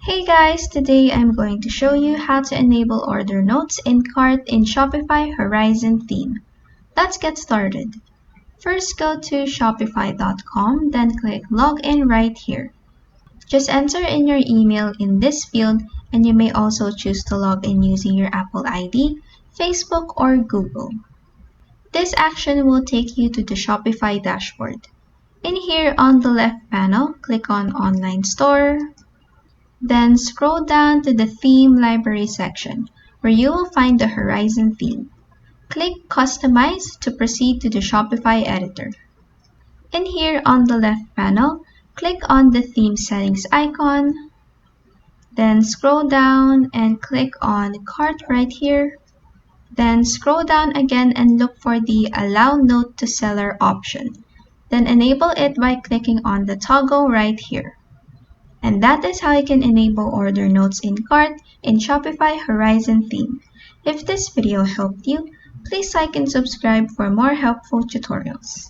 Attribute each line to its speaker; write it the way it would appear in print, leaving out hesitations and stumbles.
Speaker 1: Hey guys, today I'm going to show you how to enable order notes in cart in Shopify Horizon theme. Let's get started. First go to shopify.com, then click login right here. Just enter in your email in this field, and you may also choose to log in using your Apple ID, Facebook, or Google. This action will take you to the Shopify dashboard. In here on the left panel, click on Online Store. Then scroll down to the Theme Library section, where you will find the Horizon theme. Click Customize to proceed to the Shopify editor. In here on the left panel, click on the Theme Settings icon. Then scroll down and click on Cart right here. Then scroll down again and look for the Allow Note to Seller option. Then enable it by clicking on the toggle right here. And that is how you can enable order notes in cart in Shopify Horizon theme. If this video helped you, please like and subscribe for more helpful tutorials.